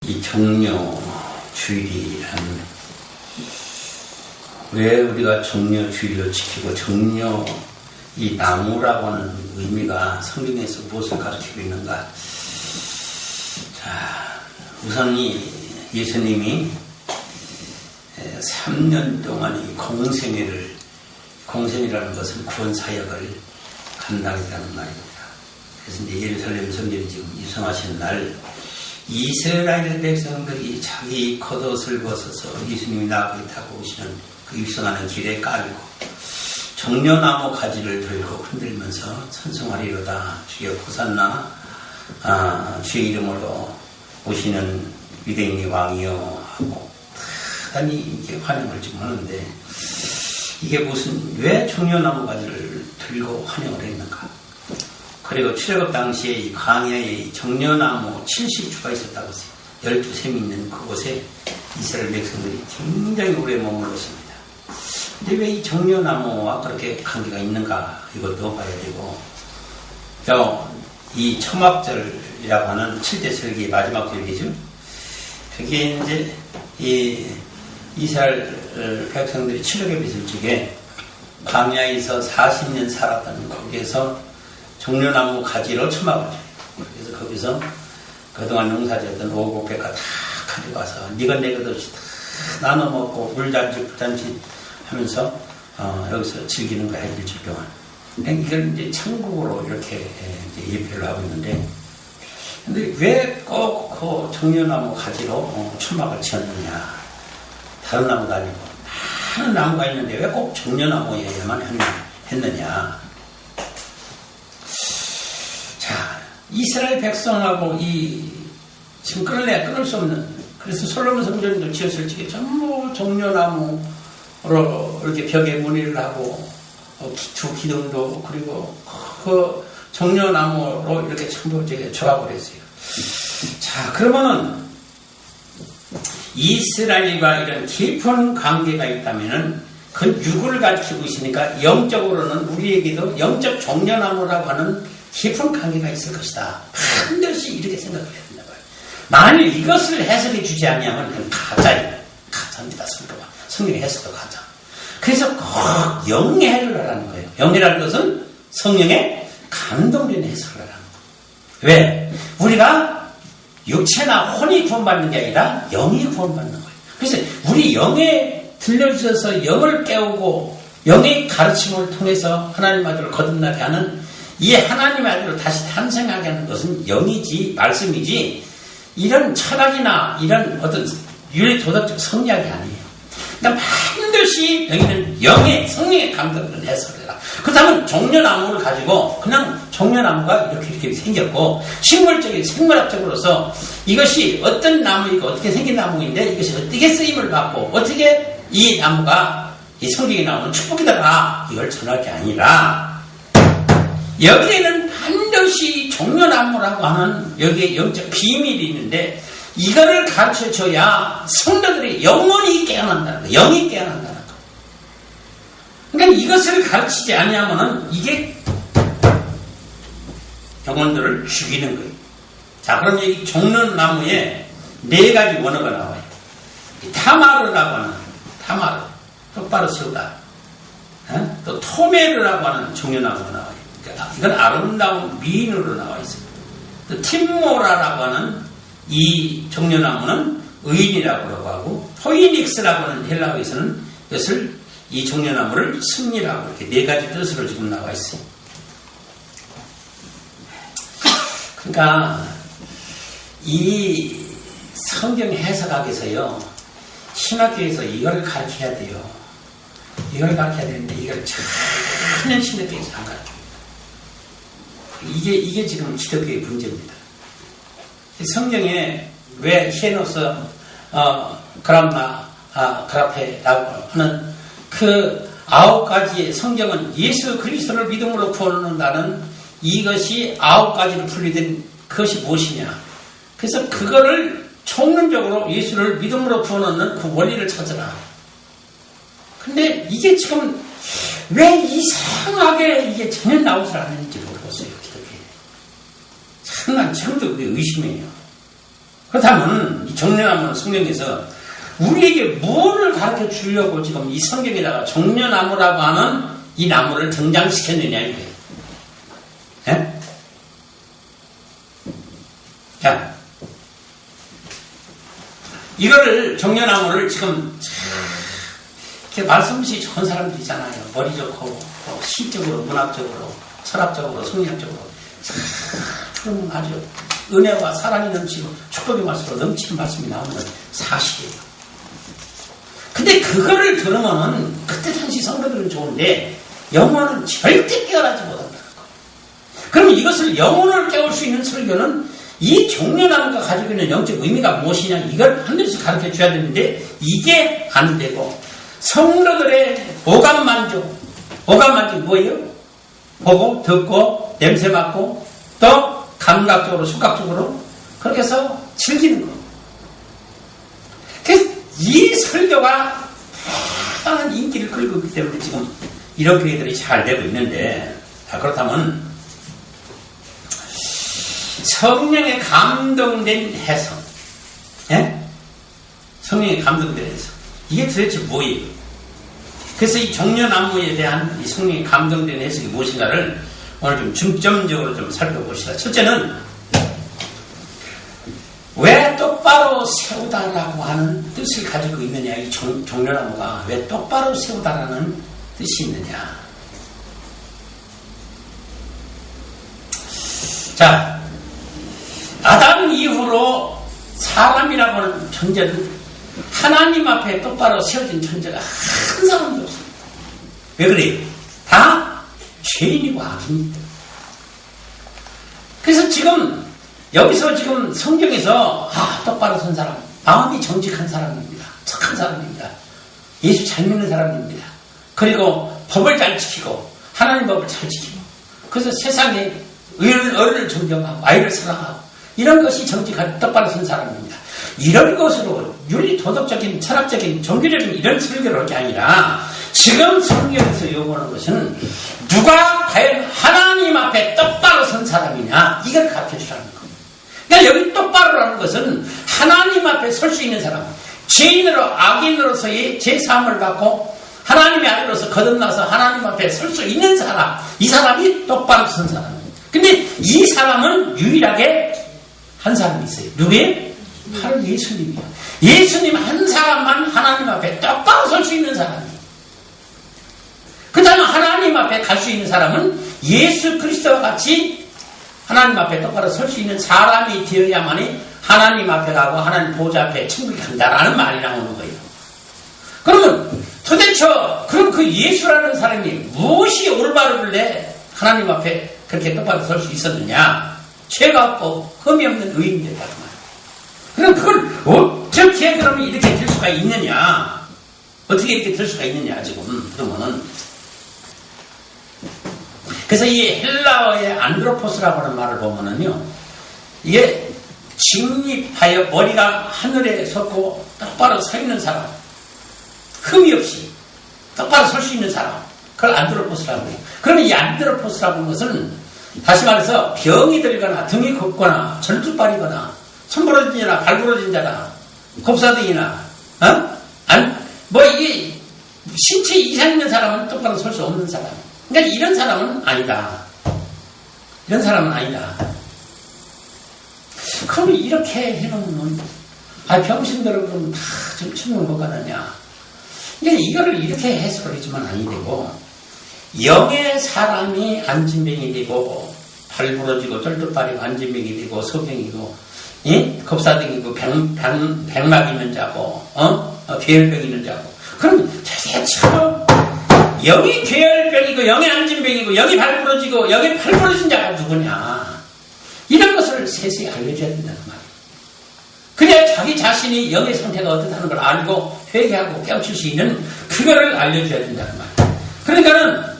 이 정료주일이란 왜 우리가 정료주일로 지키고 정료 이 나무라고 하는 의미가 성경에서 무엇을 가르치고 있는가? 자, 우선 예수님이 3년 동안 이 공생이라는 것은 구원 사역을 감당했다는 말입니다. 그래서 이제 예루살렘 성전이 지금 입성하신 날 이스라엘 백성들이 자기 겉옷을 벗어서 예수님이 나귀 타고 오시는 그 입성하는 길에 깔고 정려나무 가지를 들고 흔들면서 찬송하리로다 주여 호산나 주의 이름으로 오시는 유대인의 왕이여 하고 대단히 이제 환영을 좀 하는데 이게 왜 정려나무 가지를 들고 환영을 했는가? 그리고 출애굽 당시에 이 광야에 정려나무 70주가 있었다고 했어요. 12샘이 있는 그곳에 이스라엘 백성들이 굉장히 오래 머물렀습니다. 근데 왜 이 정려나무와 그렇게 관계가 있는가? 이것도 봐야 되고, 이 초막절이라고 하는 7대 절기 마지막 절기죠. 그게 이제 이 이스라엘 백성들이 출애굽 있을 적에 광야에서 40년 살았다는 거기에서 정려나무 가지로 초막을 줘요. 그래서 거기서 그동안 농사지었던 오곡백과 다 가져가서 니건 내 것 없이 다 나눠 먹고 물잔치 부잔치 하면서 여기서 즐기는 거야, 일주일 동안. 이걸 이제 천국으로 이렇게 이제 예표를 하고 있는데, 근데 왜 꼭 그 정려나무 가지로 초막을 지었느냐? 다른 나무도 아니고 많은 나무가 있는데 왜 꼭 정려나무에만 했느냐? 자, 이스라엘 백성하고 지금 끊을 수 없는, 그래서 솔로몬 성전도 지었을 적에 전부 정려나무로 이렇게 벽에 문의를 하고 두 기둥도 그리고 그 정려나무로 이렇게 전부 조합을 했어요. 자, 그러면은 이스라엘과 이런 깊은 관계가 있다면은 그 육을 가르치고 있으니까 영적으로는 우리에게도 영적 정려나무라고 하는 깊은 관계가 있을 것이다. 반드시 이렇게 생각을 해야 된다. 만일 이것을 해석해 주지 않으면 그건 가짜입니다. 성경의 해석도 가짜. 그래서 꼭 영해를 하라는 거예요. 영해라는 것은 성령의 감동된 해석을 하라는 거예요. 왜? 우리가 육체나 혼이 구원받는 게 아니라 영이 구원받는 거예요. 그래서 우리 영에 들려주셔서 영을 깨우고 영의 가르침을 통해서 하나님 아들을 거듭나게 하는 이 하나님의 아들을 다시 탄생하게 하는 것은 영이지 말씀이지 이런 철학이나 이런 어떤 윤리도덕적 성리학이 아니에요. 그러니까 반드시 여기는 영의 성령의 감동을 해석을 해라. 그렇다면 정려나무를 가지고 그냥 정려나무가 이렇게 생겼고 식물적인 생물학적으로서 이것이 어떤 나무이고 어떻게 생긴 나무인데 이것이 어떻게 쓰임을 받고 어떻게 이 나무가 이 성경에 나오는 축복이다 이걸 전할 게 아니라 여기에는 반드시 정려나무라고 하는 여기에 영적 비밀이 있는데 이거를 가르쳐줘야 성도들이 영원히 깨어난다는 거, 영이 깨어난다는 거. 그러니까 이것을 가르치지 않으면은 이게 영혼들을 죽이는 거예요. 자, 그럼 이 정려나무에 4가지 원어가 나와요. 타마르라고 하는, 타마르, 똑바로 쓰다. 또 토메르라고 하는 정려나무가 나와요. 이건 아름다운 미인으로 나와 있습니다. 또 팀모라라고 하는 이 정려나무는 의인이라고 하고 포이닉스라고 하는 헬라어에서는 이것을 이 정려나무를 승리라고 이렇게 4가지 뜻으로 지금 나와 있어요. 그러니까 이 성경 해석학에서요 신학교에서 이걸 가르쳐야 돼요. 이걸 가르쳐야 되는데 이걸 전혀 신학교에서 안 가르쳐요. 이게 지금 기독교의 문제입니다. 성경에 왜 히에노스 그람마 그라페라고 하는 그 9가지의 성경은 예수 그리스도를 믿음으로 구원한다는 이것이 9가지로 분리된 그것이 무엇이냐. 그래서 그거를 총론적으로 예수를 믿음으로 구원하는 그 원리를 찾으라. 근데 이게 지금 왜 이상하게 이게 전혀 나오지 않는지 모르겠어요. 기독교에. 참 난 지금도 그게 의심해요. 그렇다면 이 종려나무는 성경에서 우리에게 뭐를 가르쳐 주려고 지금 이 성경에다가 종려나무라고 하는 이 나무를 등장시켰느냐 이거예요. 예? 자, 이거를 종려나무를 지금 이렇게 말씀없이 좋은 사람들이잖아요. 머리 좋고 시적으로, 문학적으로, 철학적으로, 성리학적으로 그럼 아주 은혜와 사랑이 넘치고 축복의 말씀으로 넘치는 말씀이 나오는 건 사실이에요. 근데 그거를 들으면은 그때 당시 성도들은 좋은데 영혼은 절대 깨어나지 못한다는 거. 그럼 이것을 영혼을 깨울 수 있는 설교는 이 종려나무가 가지고 있는 영적 의미가 무엇이냐 이걸 반드시 가르쳐 줘야 되는데 이게 안 되고 성도들의 오감만족이 뭐예요? 보고 듣고 냄새 맡고 또 감각적으로触각적으로 그렇게 해서 즐기는 거. 그래서 이 설교가 다양한 인기를 끌고 있기 때문에 지금 이런 교회들이 잘 되고 있는데, 그렇다면 성령에 감동된 해석, 예? 성령에 감동된 해석, 이게 도대체 뭐예요? 그래서 이 종려나무에 대한 이 성령에 감동된 해석이 무엇인가를 오늘 좀 중점적으로 좀 살펴봅시다. 첫째는 왜 똑바로 세우다라고 하는 뜻을 가지고 있느냐, 이 종려나무가 왜 똑바로 세우다라는 뜻이 있느냐. 자, 아담 이후로 사람이라고 하는 존재는 하나님 앞에 똑바로 세워진 존재가 한 사람도 없습니다. 왜 그래요? 다 죄인이고 악인입니다. 그래서 지금 여기서 지금 성경에서 똑바로 선 사람, 마음이 정직한 사람입니다. 착한 사람입니다. 예수 잘 믿는 사람입니다. 그리고 법을 잘 지키고 하나님 법을 잘 지키고 그래서 세상에 의를 존경하고 아이를 사랑하고 이런 것이 정직한 똑바로 선 사람입니다. 이런 것으로 윤리 도덕적인 철학적인 종교적인 이런 설교를 할 게 아니라 지금 성경에서 요구하는 것은 누가 과연 하나님 앞에 똑바로 선 사람이냐 이걸 가르쳐 주라는 겁니다. 그러니까 여기 똑바로라는 것은 하나님 앞에 설 수 있는 사람, 죄인으로 악인으로서의 제사함을 받고 하나님의 아들로서 거듭나서 하나님 앞에 설 수 있는 사람, 이 사람이 똑바로 선 사람입니다. 근데 이 사람은 유일하게 한 사람이 있어요. 누구예요? 바로 예수님이에요. 예수님 한 사람만 하나님 앞에 똑바로 설 수 있는 사람이에요. 그 다음에 하나님 앞에 갈 수 있는 사람은 예수 그리스도와 같이 하나님 앞에 똑바로 설 수 있는 사람이 되어야만이 하나님 앞에 가고 하나님 보좌 앞에 천국에 간다라는 말이 나오는 거예요. 그러면 도대체 그럼 그 예수라는 사람이 무엇이 올바르길래 하나님 앞에 그렇게 똑바로 설 수 있었느냐? 죄가 없고 흠이 없는 의인이었다는 말이에요. 그럼 그걸 어떻게 그러면 이렇게 될 수가 있느냐? 어떻게 이렇게 될 수가 있느냐 지금 그러면은 그래서 이 헬라어의 안드로포스라고 하는 말을 보면은요, 이게 직립하여 머리가 하늘에 섰고 똑바로 서 있는 사람, 흠이 없이 똑바로 설 수 있는 사람, 그걸 안드로포스라고 해요. 그러면 이 안드로포스라고 하는 것은 다시 말해서 병이 들거나 등이 곱거나 절두발이거나 손 부러진 자나 발 부러진 자나 곱사등이나 뭐 이게 신체 이상 있는 사람은 똑바로 설 수 없는 사람. 그러니까 이런 사람은 아니다. 이런 사람은 아니다. 그럼 이렇게 해놓으면 병신들은 그럼 다 좀 천국을 못 가느냐. 그러니까 이거를 이렇게 해석을 해주면 아니 되고 영의 사람이 안진병이 되고 발 부러지고 쩔뚝발이고 안진병이 되고 소병이고 겁사등이고 백막 있는 자고 괴혈병 있는 자고 그럼 대체로 영이 괴혈병이고 영이 안진병이고 영이 발 부러지고 영이 팔 부러진 자가 누구냐 이런 것을 세세히 알려줘야 된다는 말이에요. 그래야 자기 자신이 영의 상태가 어떻다는 걸 알고 회개하고 깨우칠 수 있는 그거를 알려줘야 된다는 말이에요. 그러니까는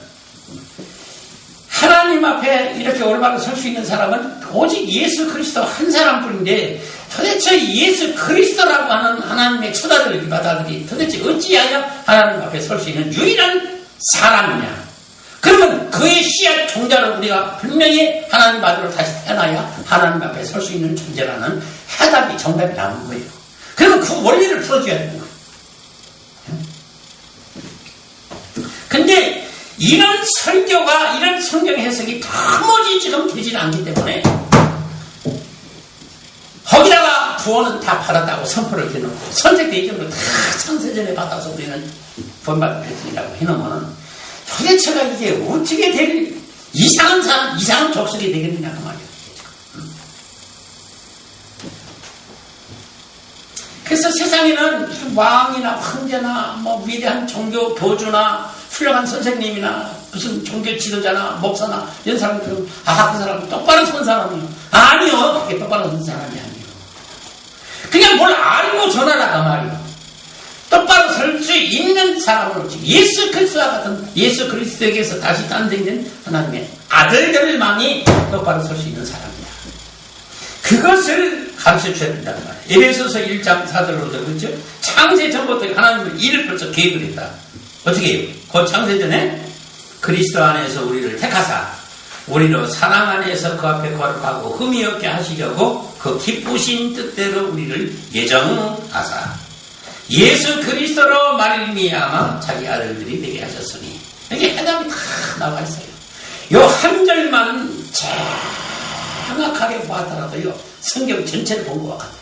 하나님 앞에 이렇게 올바로 설 수 있는 사람은 오직 예수 그리스도 한 사람뿐인데 도대체 예수 그리스도라고 하는 하나님의 처자들이 바다들이 도대체 어찌하여 하나님 앞에 설 수 있는 유일한 사람이냐. 그러면 그의 씨앗 종자로 우리가 분명히 하나님 아들로 다시 태어나야 하나님 앞에 설 수 있는 존재라는 해답이 정답이 나오는 거예요. 그러면 그 원리를 풀어줘야 되는 거예요. 근데 이런 설교가, 이런 성경 해석이 도무지 지금 되지는 않기 때문에 거기다가 구원은 다 받았다고 선포를 해놓고 선택대의점으로 다 창세전에 받아서 우리는 본받은 백성이라고 해놓으면 도대체가 이게 어떻게 될 이상한 사람, 이상한 족속이 되겠느냐고 말이에요. 그래서 세상에는 왕이나 황제나 뭐 위대한 종교 교주나 훌륭한 선생님이나 무슨 종교 지도자나 목사나 이런 사람들은 그 사람은 똑바로 선 사람이에요. 아니요. 그게 똑바로 선 사람이 아니에요. 그냥 뭘 알고 전하라가 말이에요. 똑바로 설 수 있는 사람은 예수 그리스도와 같은 예수 그리스도에게서 다시 탄생된 하나님의 아들들만이 똑바로 설 수 있는 사람이야. 그것을 가르쳐줘야 된다는 말이에요. 에베소서 1장 4절로 그렇죠? 창세 전부터 하나님은 이를 벌써 계획을 했다. 어떻게 해요? 그 창세전에 그리스도 안에서 우리를 택하사 우리로 사랑 안에서 그 앞에 거룩하고 흠이 없게 하시려고 그 기쁘신 뜻대로 우리를 예정하사 예수 그리스도로 말미암아 자기 아들들이 되게 하셨으니 여기 해답이 다 나와 있어요. 요 한 절만 정확하게 보았더라도요 성경 전체를 본 것 같아요.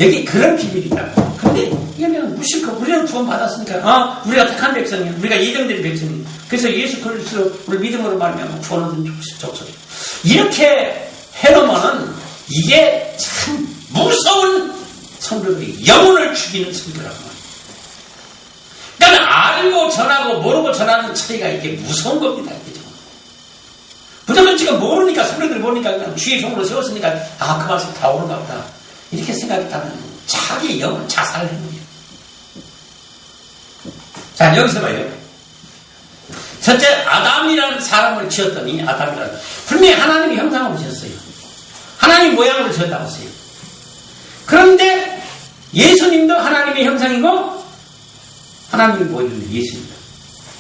여기 그런 비밀이라고. 근데 이거는 무식하고 우리는 구원 받았으니까 우리가 택한 백성이야. 우리가 예정된 백성이야. 그래서 예수 그리스도를 믿음으로 말미암아 구원은 족속이야. 이렇게 해놓으면은 이게 참 무서운 성도들이 영혼을 죽이는 성도라고 말이야. 그러니까 알고 전하고 모르고 전하는 차이가 이게 무서운 겁니다. 이게 무조건 지금 모르니까 성도들이 모르니까 그냥 주의 종으로 세웠으니까 그 말씀 다 옳은가 보다. 이렇게 생각했다면 자기 영을 자살하는 거예요. 자, 여기서 봐요. 첫째, 아담이라는 사람을 지었더니, 분명히 하나님의 형상으로 지었어요. 하나님 모양으로 지었다고 했어요. 그런데 예수님도 하나님의 형상이고, 하나님이 보여주는 예수님도.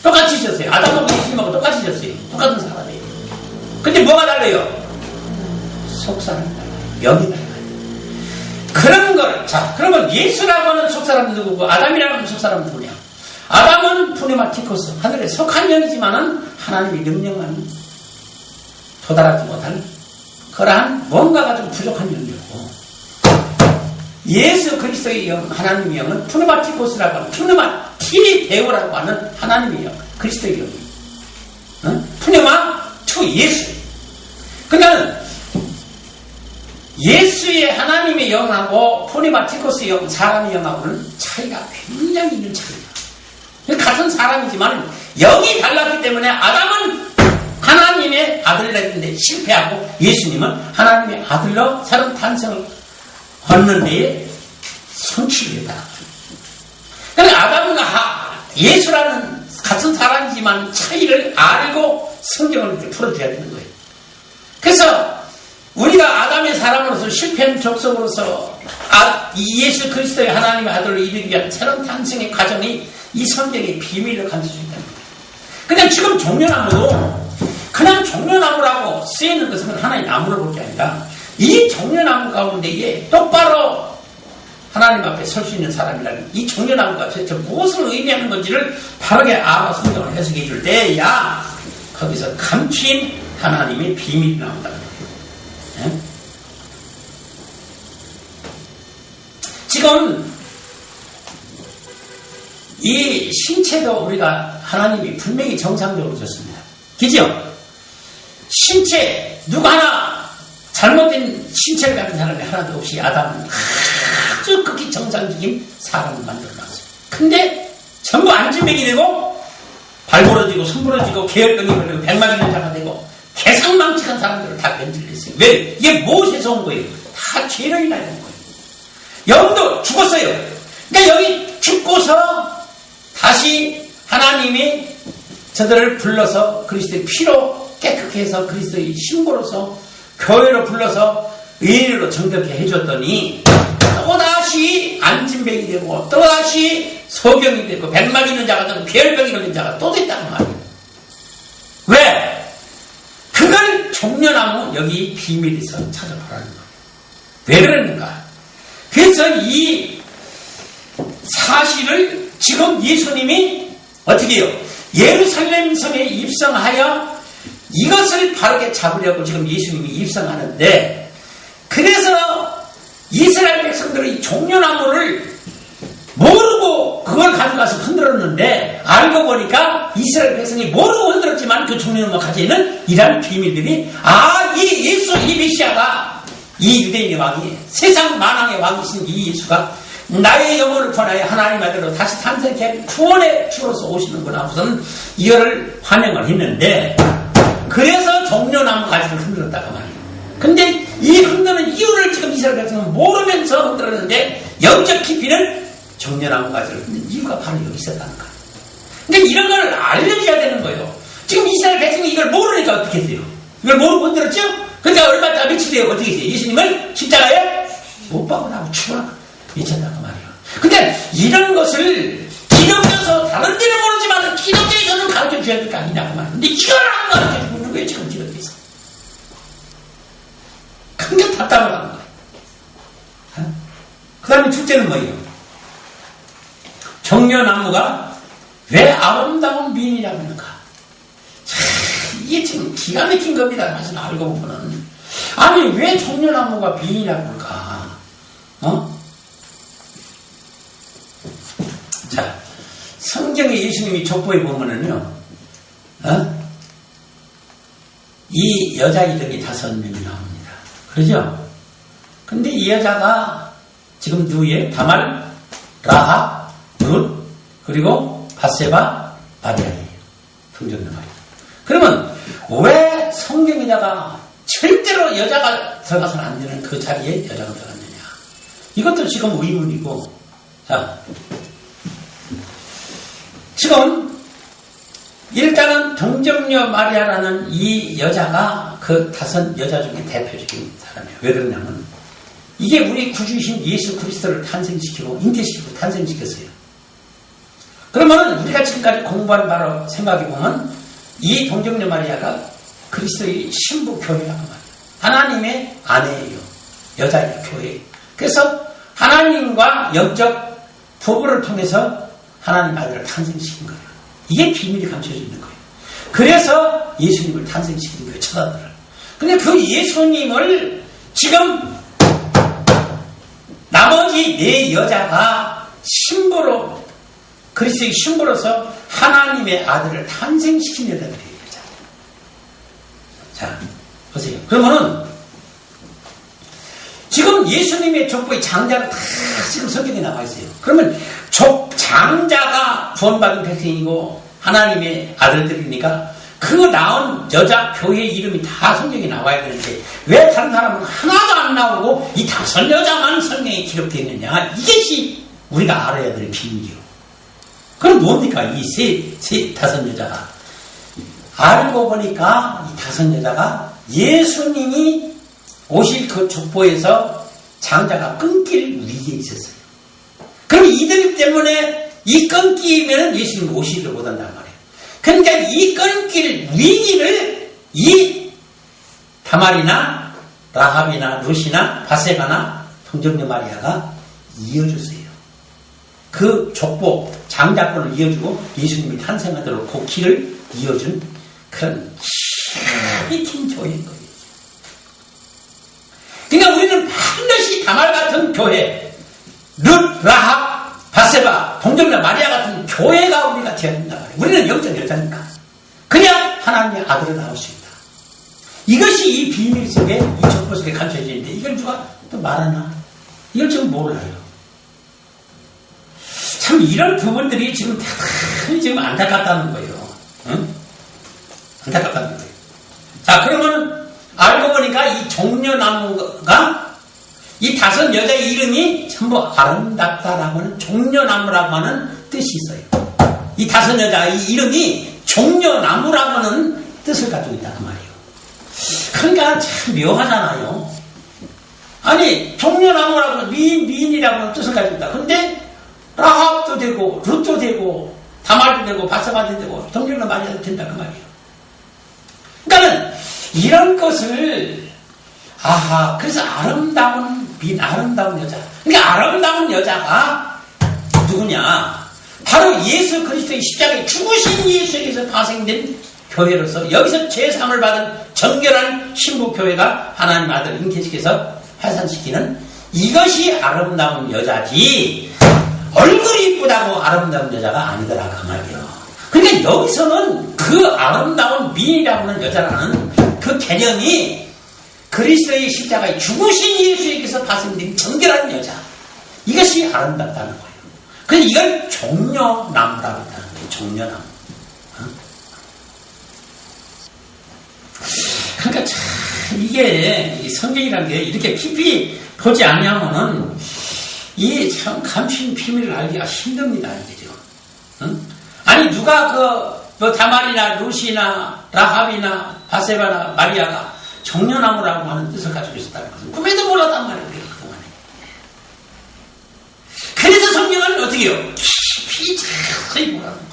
똑같이 지었어요. 아담하고 예수님하고 똑같이 지었어요. 똑같은 사람이에요. 근데 뭐가 달라요? 속사람이 달라요. 영이 달라요. 그런 걸, 자, 그러면 예수라고 하는 속사람은 누구고, 아담이라고 하는 속사람은 누구냐? 아담은 푸네마티코스, 하늘에 속한 영이지만은 하나님의 능력은 도달하지 못한 그러한 뭔가가 좀 부족한 영이었고, 예수 그리스도의 영, 하나님의 영은 푸네마티코스라고 하는, 푸네마티데오라고 하는 하나님의 영, 그리스도의 영이. 푸네마 투 예수. 그러니까 예수의 하나님의 영하고 푸네마티코스의 영, 사람의 영하고는 차이가 굉장히 있는 차이다. 같은 사람이지만 영이 달랐기 때문에 아담은 하나님의 아들인데 실패하고 예수님은 하나님의 아들로 새로운 탄생을 얻는 데에 성취를 했다. 그러니까 아담과 예수라는 같은 사람이지만 차이를 알고 성경을 이렇게 풀어줘야 되는 거예요. 그래서 우리가 아담의 사람으로서 실패한 족속으로서 예수 그리스도의 하나님의 아들로 이르기 위한 새로운 탄생의 과정이 이 성경의 비밀을 가르쳐준다는 거예요. 그냥 지금 종려나무도 그냥 종려나무라고 쓰이는 것은 하나의 나무를 볼 게 아니라 이 종려나무 가운데에 똑바로 하나님 앞에 설 수 있는 사람이라는 이 종려나무가 도대체 무엇을 의미하는 건지를 바르게 알아 성경을 해석해 줄 때야 거기서 감추인 하나님의 비밀이 나온다는 거예요. 네? 지금 이 신체도 우리가 하나님이 분명히 정상적으로 줬습니다. 그죠? 신체 누구 하나 잘못된 신체를 가진 사람이 하나도 없이 아담은 아주 극히 정상적인 사람을 만들어놨어요. 근데 전부 안진뱅이 되고 발 부러지고 손 부러지고 계열병이 걸리고 백막 있는 자가 되고 개상망측한 사람들을 다 변질했어요. 왜? 이게 무엇에서 온 거예요? 다 죄로 인하여 온 거예요. 영도 죽었어요. 그러니까 여기 죽고서 다시 하나님이 저들을 불러서 그리스도의 피로 깨끗게 해서 그리스도의 신부로서 교회로 불러서 의인으로 정결케 해줬더니 또다시 안진뱅이 되고 또다시 소경이 되고 백막 있는 자가 되고 괴혈병이 걸린 자가 또 됐다는 말이에요. 왜? 그걸 종려나무 여기 비밀에서 찾아보라는 거예요. 왜 그러는가? 그래서 이 사실을 지금 예수님이 어떻게 해요? 예루살렘 성에 입성하여 이것을 바르게 잡으려고 지금 예수님이 입성하는데, 그래서 이스라엘 백성들이 종려나무를 모르고 그걸 가져가서 흔들었는데, 알고 보니까 이스라엘 백성이 모르고 흔들었지만 그 종려나무가 가지는 이러한 비밀들이, 이 예수, 이 메시아가, 이 유대인의 왕이, 세상 만왕의 왕이신 이 예수가 나의 영혼을 권하여 하나님 아들로 다시 탄생해 구원의 주로서 오시는구나 우선 이거를 환영을 했는데, 그래서 종려나무 가지를 흔들었다고 말이에요. 근데 이 흔드는 이유를 지금 이스라엘 백성은 모르면서 흔들었는데, 영적 깊이는 종려나무 가지를 흔든 이유가 바로 여기 있었다는 거예요. 그러니까 이런 걸 알려줘야 되는 거예요. 지금 이스라엘 백성이 이걸 모르니까 어떻게 했어요? 이걸 모르고 흔들었죠? 그러니까 얼마 다 며칠 뒤에 어떻게 했어요? 예수님을 십자가에 못 박으라고 죽으라고 미쳤다고 말이에요. 근데 이런 것을 기독교에서 다른 데는 모르지만 기독교에서는 가르쳐 줘야 될 거 아니냐고 말이에요. 근데 이걸 안 가르쳐 주는 거예요, 지금 기독교에서. 굉장히 답답을 하는 거예요. 그 다음에 둘째는 뭐예요? 종려나무가 왜 아름다운 미인이라고 하는가? 이게 지금 기가 막힌 겁니다. 사실 알고 보면은. 아니, 왜 종려나무가 미인이라고 할까? 자, 성경에 예수님이 족보에 보면은요, 이 여자 이름이 5명이 나옵니다. 그러죠? 근데 이 여자가 지금 누구예요? 다말, 라합, 룻, 그리고 바세바, 마리아예요. 성경의 말이에요. 그러면 왜 성경에다가 절대로 여자가 들어가서는 안 되는 그 자리에 여자가 들어갔느냐? 이것도 지금 의문이고, 자, 지금 일단은 동정녀 마리아라는 이 여자가 그 5 여자 중에 대표적인 사람이에요. 왜 그러냐면 이게 우리 구주이신 예수 그리스도를 탄생시키고 잉태시키고 탄생시켰어요. 그러면 우리가 지금까지 공부한 바로 생각해보면 이 동정녀 마리아가 그리스도의 신부 교회라고 말해요. 하나님의 아내예요. 여자예요. 교회. 그래서 하나님과 영적 부부를 통해서 하나님 아들을 탄생시킨 거예요. 이게 비밀이 감춰져 있는 거예요. 그래서 예수님을 탄생시킨 거예요. 첫 아들을. 근데 그 예수님을 지금 나머지 4 여자가 신부로, 그리스도의 신부로서 하나님의 아들을 탄생시킨 여자들이에요. 자, 보세요. 그러면은 지금 예수님의 족보의 장자가 다 지금 성경에 나와 있어요. 그러면 장자가 구원받은 백성이고 하나님의 아들들이니까 그 나온 여자 교회 이름이 다 성경에 나와야 되는데 왜 다른 사람은 하나도 안 나오고 이 5 여자만 성경에 기록되어 있느냐? 이것이 우리가 알아야 될 비밀이요. 그럼 뭡니까? 이 5 여자가. 알고 보니까 이 5 여자가 예수님이 오실 그 족보에서 장자가 끊길 위기에 있었어요. 그럼 이들 때문에 이 끊기면 예수님 오시기를 못한단 말이에요. 그러니까 이 끊길 위기를 이 다말이나 라합이나 룻이나 바세바나 동정녀 마리아가 이어줬어요. 그 족보, 장자권을 이어주고 예수님이 탄생하도록 그 길을 이어준 그런 힘이 교회인 거예요. 그러니까 우리는 반드시 다말 같은 교회, 룻, 라합, 바세바, 동정녀 마리아 같은 교회가 우리가 되어야 된다. 우리는 영적 여자니까. 그냥 하나님의 아들을 낳을 수 있다. 이것이 이 비밀 속에, 이 족보 속에 감춰져 있는데 이걸 누가 또 말하나? 이걸 지금 몰라요. 참 이런 부분들이 지금 대단히 지금 안타깝다는 거예요. 응? 안타깝다는 거예요. 자, 그러면 알고 보니까 이 종려나무가 이 5 여자의 이름이 전부 아름답다라고 하는 종려나무라고 하는 뜻이 있어요. 이 5 여자의 이름이 종려나무라고 하는 뜻을 가지고 있다는 말이에요. 그러니까 참 묘하잖아요. 아니, 종려나무라고 하는 미인이라고 하는 뜻을 가지고 있다. 근데 라합도 되고 룻도 되고 다말도 되고 바세바도 되고 동정녀 마리아도 된다 그 말이에요. 그러니까는 이런 것을 그래서 아름다운 여자. 그러니까 아름다운 여자가 누구냐? 바로 예수 그리스도의 십자가에 죽으신 예수에게서 파생된 교회로서 여기서 제3을 받은 정결한 신부교회가 하나님 아들 잉태시켜서 해산시키는 이것이 아름다운 여자지 얼굴이 이쁘다고 아름다운 여자가 아니더라 그 말이에요. 그러니까 여기서는 그 아름다운 미인이라고 하는 여자라는 그 개념이 그리스도의 십자가에 죽으신 예수에게서 파생된 정결한 여자 이것이 아름답다는 거예요. 그래서 이걸 종려나무라고 한다는 거예요. 종려나무. 그러니까 참 이게 성경이라는 게 이렇게 깊이 보지 않으면은 이 참 감추인 비밀을 알기가 힘듭니다. 이게죠. 응? 아니 누가 그 다말이나 루시나 라합이나 바세바나 마리아가 종려나무라고 하는 뜻을 가지고 있었다는 것은 꿈에도 몰랐단 말이에요. 그동안에. 그래서 성경은 어떻게 해요? 깊이 자세히 보라는 거예요.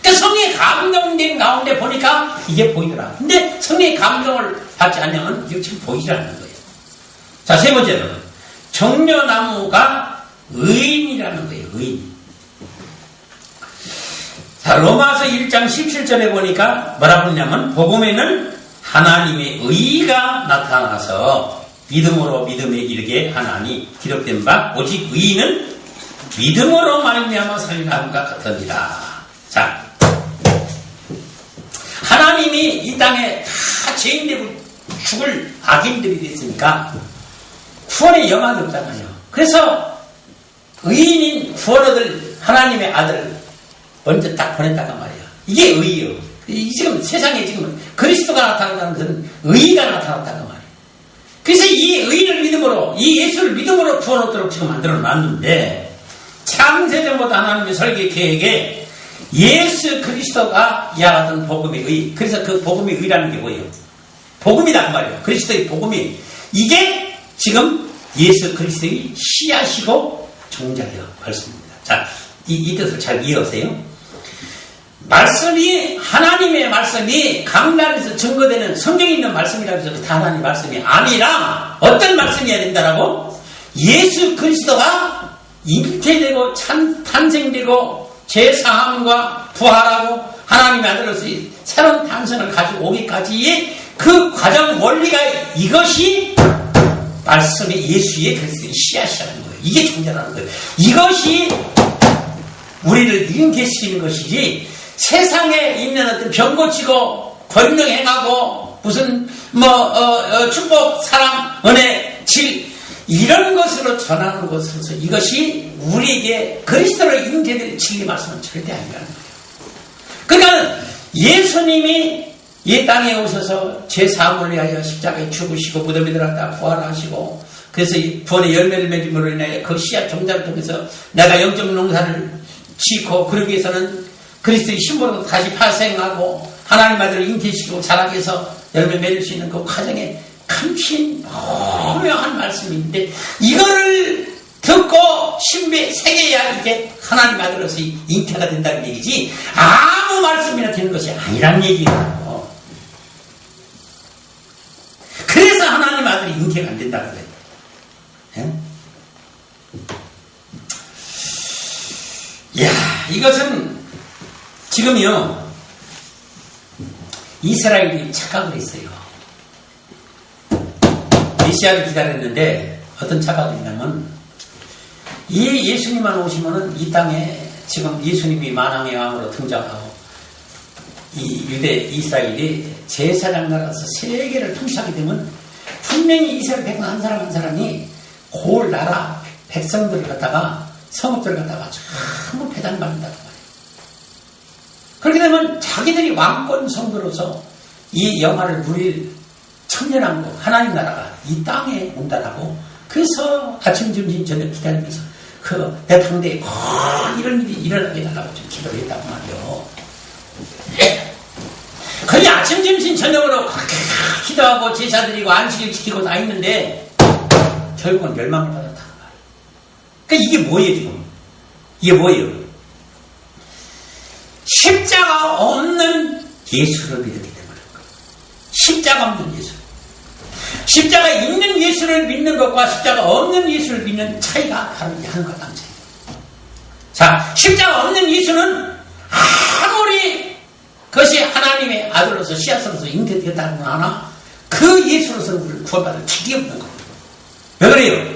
그러니까 성령의 감동된 가운데 보니까 이게 보이더라. 근데 성령의 감동을 받지 않으면 이게 지금 보이지 않는 거예요. 자, 세 번째는 종려나무가 의인이라는 거예요. 의인. 자, 로마서 1장 17절에 보니까 뭐라고 했냐면 복음에는 하나님의 의가 나타나서 믿음으로 믿음에 이르게 하나니 기록된 바 오직 의인은 믿음으로 말미암아 살리라 함과 같으니라. 자, 하나님이 이 땅에 다 죄인되고 죽을 악인들이 됐으니까 구원의 영안이 없잖아요. 그래서 의인인 구원 얻을 하나님의 아들을 먼저 딱 보냈다가 말이에요. 이게 의예요. 지금 세상에 지금 그리스도가 나타난다는 것은 의가 나타났다가 말이에요. 그래서 이 의를 믿음으로 이 예수를 믿음으로 구원 얻도록 지금 만들어 놨는데 창세전부터 하나님의 설계 계획에 예수 그리스도가 이와 같은 복음의 의. 그래서 그 복음의 의라는 게 뭐예요? 복음이다 그 말이에요. 그리스도의 복음이 이게 지금 예수 그리스도의 씨앗이고 종자되어 말씀입니다. 자, 이 뜻을 잘 이해하세요. 말씀이 하나님의 말씀이 강단에서 증거되는 성경에 있는 말씀이라고 해서 다 하나님의 말씀이 아니라 어떤 말씀이어야 된다라고? 예수 그리스도가 잉태되고 탄생되고 재사함과 부활하고 하나님의 아들로서의 새로운 탄생을 가지고 오기까지의 그 과정 원리가 이것이 말씀이 예수의 그리스도의 씨앗이라는 거예요. 이게 존재라는 거예요. 이것이 우리를 잉태시키는 것이지 세상에 있는 어떤 병 고치고 권능 행하고 무슨 축복, 사랑, 은혜, 질 이런 것으로 전하는 것으로서 이것이 우리에게 그리스도로 잉태될 진리 말씀은 절대 아니라는 거예요. 그러니까 예수님이 이 땅에 오셔서 제 사함을 위하여 십자가에 죽으시고 무덤에 들어갔다 부활하시고 그래서 이 구원의 열매를 맺음으로 인하여 그 씨앗 종자를 통해서 내가 영적 농사를 짓고 그러기 위해서는 그리스도의 신부로 다시 파생하고 하나님 아들을 잉태시키고 자라게 해서 열매 맺을 수 있는 그 과정에 감추인 오묘한 말씀인데 이거를 듣고 신비에 새겨야 이게 하나님 아들로서 잉태가 된다는 얘기지 아무 말씀이나 되는 것이 아니란 얘기예요. 그래서 하나님 아들이 잉태가 안 된다는 거예요. 이야, 이것은 지금요 이스라엘이 착각을 했어요. 메시아를 기다렸는데 어떤 착각이 있냐면 이 예수님만 오시면은 이 땅에 지금 예수님이 만왕의 왕으로 등장하고 이 유대 이스라엘이 제사장 나라에서 세계를 통치하게 되면 분명히 이스라엘 백성 한 사람 한 사람이 그 나라 백성들을 갖다가 성읍들을 갖다가 전부 배단받는다는 말이에요. 그렇게 되면 자기들이 왕권 성도로서 이 영화를 누릴 청년왕국 하나님 나라가 이 땅에 온다라고 그래서 아침 점심 저녁 기다리면서 그 대탕대에 이런 일이 일어나게 해달라고 좀 기도를 했다고 말이에요. 거의 아침 점심 저녁으로 그렇게 기도하고 제사 드리고 안식일 지키고 다 있는데 결국은 멸망을 받았다는 말이에요. 그러니까 이게 뭐예요 지금? 이게 뭐예요? 십자가 없는 예수를 믿었기 때문에 십자가 없는 예수. 십자가 있는 예수를 믿는 것과 십자가 없는 예수를 믿는 차이가 바로 이 하늘과 땅 차이예요. 자, 십자가 없는 예수는 아무리 그것이 하나님의 아들로서 씨앗으로서 잉태되었다는 건 하나 그 예수로서는 우리를 구원받을 길이 없는 겁니다. 왜 그래요?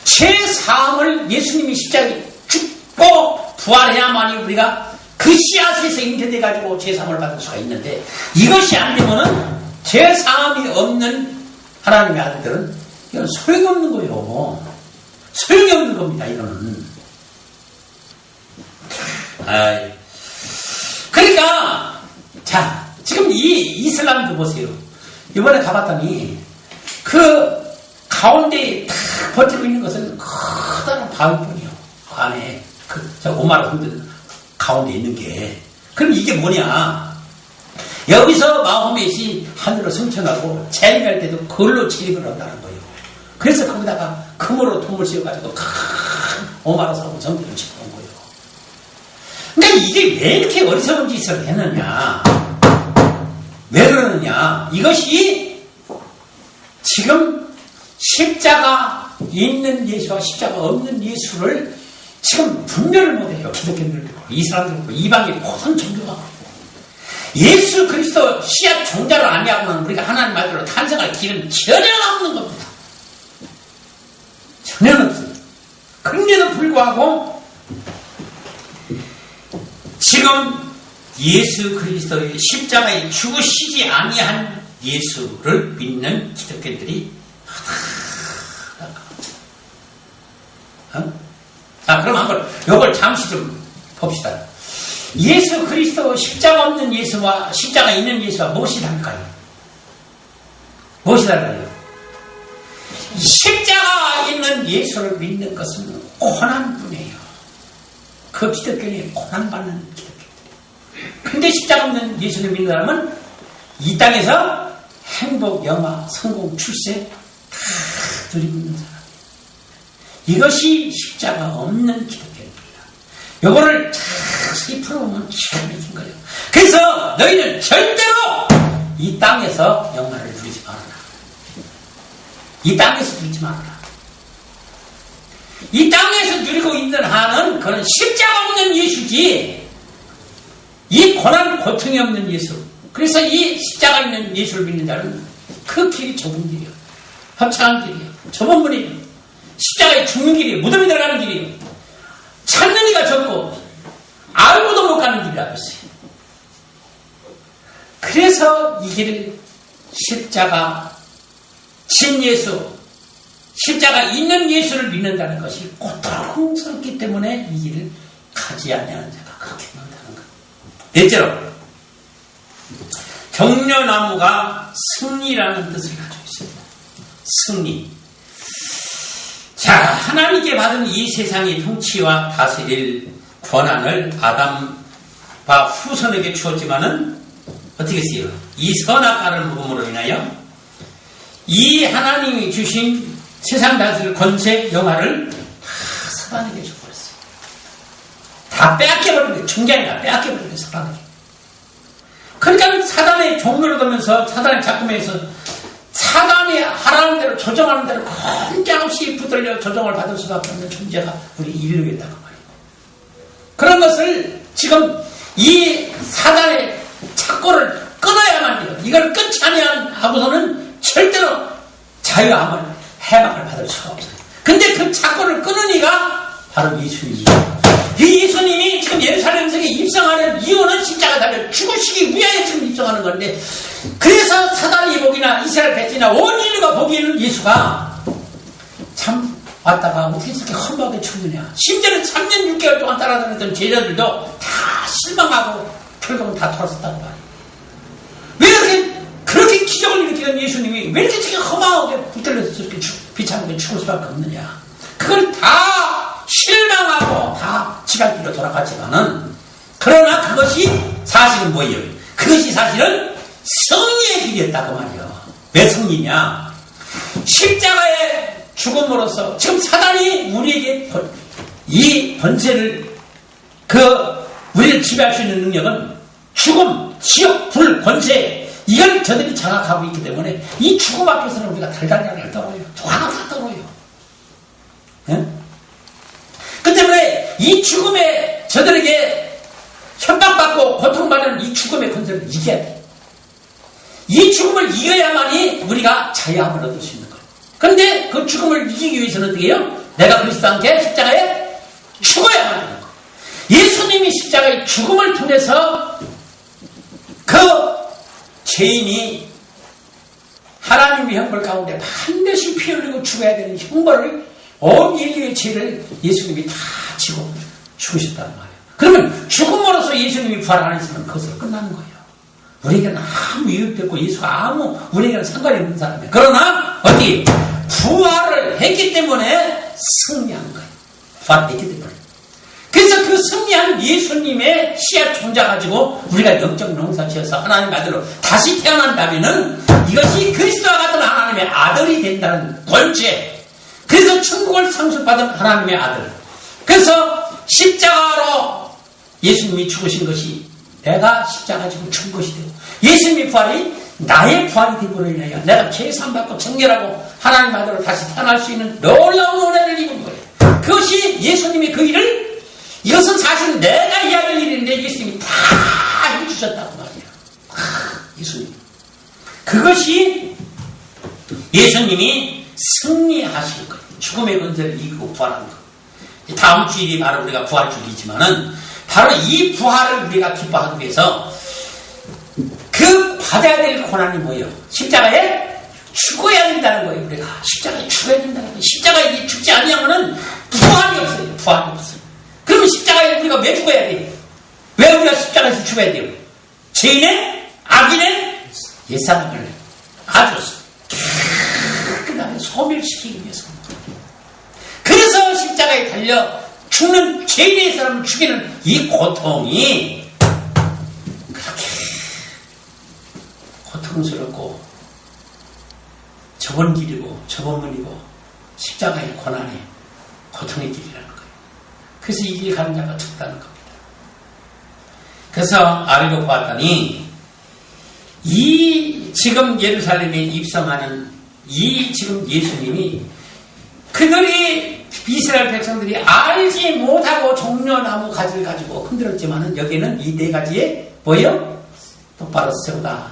제3을 예수님이 십자가에 죽고 부활해야만이 우리가 그 씨앗에서 잉태돼가지고 제3을 받을 수가 있는데 이것이 안 되면은 제3이 없는 하나님의 아들들은 이건 소용이 없는 거예요. 소용이 없는 겁니다, 이거는. 그러니까, 자, 지금 이 이슬람도 보세요. 이번에 가봤더니, 그 가운데에 딱 버티고 있는 것은 커다란 바위뿐이요. 안에, 저 5만 원 가운데 있는 게. 그럼 이게 뭐냐? 여기서 마호멧이 하늘로 승천하고 재림할 때도 그걸로 진입을 한다는 거예요. 그래서 거기다가 금으로 통을 씌워가지고 큰 5만 원 사고 정비를 짓고 온 거예요. 근데 이게 왜 이렇게 어리석은 짓을 했느냐? 왜 그러느냐? 이것이 지금 십자가 있는 예수와 십자가 없는 예수를 지금 분별을 못해요. 기독교인들도 이스라엘들도 이방의 모든 종교가 예수 그리스도 씨앗 종자를 아니하고는 우리가 하나님 아들로 탄생할 길은 전혀 없는 겁니다. 전혀 없습니다. 그런데도 불구하고 지금 예수 그리스도의 십자가에 죽으시지 아니한 예수를 믿는 기독교인들이 자, 그럼 한번 이걸 잠시 좀 봅시다. 예수 그리스도 십자가 없는 예수와 십자가 있는 예수와 무엇이 다를까요? 무엇이 달라요? 십자가 있는 예수를 믿는 것은 고난뿐이에요. 그 기독교인이 고난받는 기독교인들이에요. 근데 십자가 없는 예수를 믿는 사람은 이 땅에서 행복, 영화, 성공, 출세 다 누리고 있는 사람. 이것이 십자가 없는 기독교입니다. 요거를 자세히 풀어보면 기가 막힌 거예요. 그래서 너희는 절대로 이 땅에서 영화를 누리지 말아라. 이 땅에서 누리지 말아라. 이 땅에서 누리고 있는 한은 그는 십자가 없는 예수지 이 고난 고통이 없는 예수. 그래서 이 십자가 있는 예수를 믿는 자는 그 길이 좁은 길이요. 합창한 길이요. 좁은 문이요. 십자가에 죽는 길이에요. 무덤에 들어가는 길이에요. 찾는 이가 적고 알고도 못 가는 길이라고 했어요. 그래서 이 길을 십자가 진예수, 십자가 있는 예수를 믿는다는 것이 고통스럽기 때문에 이 길을 가지 아니하는 자가 그렇게 많다는 것. 넷째로 경려나무가 승리라는 뜻을 가지고 있습니다. 승리. 자, 하나님께 받은 이 세상의 통치와 다스릴 권한을 아담과 후손에게 주었지만은 어떻게 했어요? 이 선악과를 먹음으로 인하여 이 하나님이 주신 세상 다스릴 권세, 영화를 다 사단에게 줘버렸어요. 다 빼앗겨버린 거예요. 중간에 다 빼앗겨버린 거예요. 사단에게. 그러니까 사단의 종로를 두면서 사단의 작품에서 사단이 하라는 대로 조정하는 대로 꼼짝없이 붙들려 조정을 받을 수밖에 없는 존재가 우리 인류에 있다고 말이에요. 그런 것을 지금 이 사단의 착고를 끊어야만 돼요. 이걸 끊지 아니하고서는 절대로 자유함을 해방을 받을 수가 없어요. 근데 그 착고를 끊은 이가 바로 예수님이에요. 이 예수님이 지금 예루살렘 성에 입성하는 이유는 십자가 달려 죽으시기 위하여 지금 입성하는 건데, 그래서 사단이 보기나 이스라엘 백성이나 온 인류가 보기에는 예수가 참 왔다가 어떻게 저렇게 험하게 죽느냐. 심지어는 3년 6개월 동안 따라다녔던 제자들도 다 실망하고 결국은 다 돌아섰다고 말이에요. 왜 이렇게 그렇게 기적을 일으키는 예수님이 왜 이렇게 저렇게 험하게 붙들려서 저렇게 비참하게 죽을 수밖에 없느냐. 그걸 다 실망하고 다 지갈 길로 돌아갔지만은, 그러나 그것이 사실은 뭐예요? 그것이 사실은 승리의 길이었다고 말이에요. 왜 승리냐? 십자가의 죽음으로써 지금 사단이 우리에게 이 번제를 우리를 지배할 수 있는 능력은 죽음, 지옥, 불, 권세, 이걸 저들이 장악하고 있기 때문에 이 죽음 앞에서는 우리가 달달달 떨어요. 하나 다 떨어요. 예? 그 때문에 이 죽음에 저들에게 협박받고 고통받는 이 죽음의 권세를 이겨야 돼. 이 죽음을 이겨야만이 우리가 자유함을 얻을 수 있는 거예요. 그런데 그 죽음을 이기기 위해서는 어떻게 해요? 내가 그리스도와 함께 십자가에 죽어야만 하는 거예요. 예수님이 십자가의 죽음을 통해서 그 죄인이 하나님의 형벌 가운데 반드시 피 흘리고 죽어야 되는 형벌을 온 인류의 죄를 예수님이 다 지고 죽으셨단 말이에요. 그러면 죽음으로써 예수님이 부활 안 했으면 그것으로 끝나는 거예요. 우리에게는 아무 이유도 없고 예수가 아무 우리에게는 상관이 없는 사람이에요. 그러나 어디 부활을 했기 때문에 승리한 거예요. 부활했기 때문에. 그래서 그 승리한 예수님의 씨앗 종자 가지고 우리가 영적 농사 지어서 하나님의 아들로 다시 태어난다면은 이것이 그리스도와 같은 하나님의 아들이 된다는 권세. 그래서 천국을 상속받은 하나님의 아들. 그래서 십자가로 예수님이 죽으신 것이 내가 십자가 지고 죽은 것이 되고 예수님의 부활이 나의 부활이 되므로 인하여 내가 계산받고 정결하고 하나님 아들로 다시 태어날 수 있는 놀라운 은혜를 입은 거예요. 그것이 예수님이 그 일을 이것은 사실 내가 해야 될 일인데 예수님이 다 해주셨다고 말이에요. 예수님. 그것이 예수님이 승리하신 거예요. 죽음의 권세를 이기고 부활한 거. 다음 주일이 바로 우리가 부활주일이지만은 바로 이 부활을 우리가 기뻐하기 위해서 그 받아야 될 고난이 뭐예요? 십자가에 죽어야 된다는 거예요. 우리가 십자가에 죽어야 된다는 거예요. 십자가에 죽지 아니하면은 부활이 없어요. 부활이 없어요. 그러면 십자가에 우리가 왜 죽어야 돼요? 왜 우리가 십자가에서 죽어야 돼요? 죄인의 악인의 옛사람을 아주 깨끗하게 소멸시키기 위해서. 그래서 십자가에 달려 죽는 죄인의 사람을 죽이는 이 고통이 그렇게 고통스럽고 좁은 길이고 좁은 문이고 십자가의 고난의 고통의 길이라는 거예요. 그래서 이 길 가는 자가 죽다는 겁니다. 그래서 알고 봤더니 이 지금 예루살렘에 입성하는 이 지금 예수님이 그들이 이스라엘 백성들이 알지 못하고 종려나무 가지를 가지고 흔들었지만은 여기에는 이 네 가지의 뭐예요? 똑바로 세우다.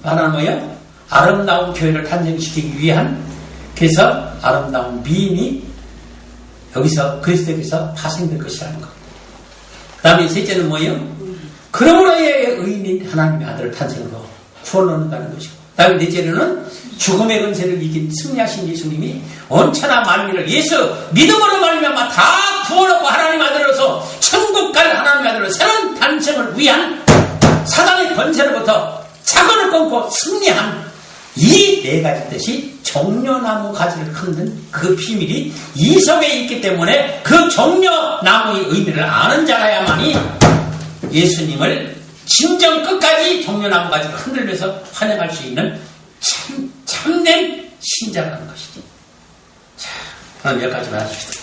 하나는 뭐예요? 아름다운 교회를 탄생시키기 위한 그래서 아름다운 미인이 여기서 그리스도에게서 파생될 것이라는 겁니다. 그 다음에 셋째는 뭐예요? 그러므로의 의인인 하나님의 아들을 탄생으로 구원을 얻는다는 것이고 그 다음에 넷째로는 죽음의 권세를 이긴 승리하신 예수님이 온천하 만민을 예수 믿음으로 말미암아 다 구원하고 하나님 아들로서 천국 갈 하나님 아들로 새로운 탄생을 위한 사단의 권세로부터 자건을 끊고 승리한 이 네 가지 뜻이 종려나무 가지를 흔든 그 비밀이 이 속에 있기 때문에 그 종려나무의 의미를 아는 자라야만이 예수님을 진정 끝까지 종려나무 가지를 흔들면서 환영할 수 있는 참된 신자라는 것이죠. 자, 그럼 여기까지만 하십시다.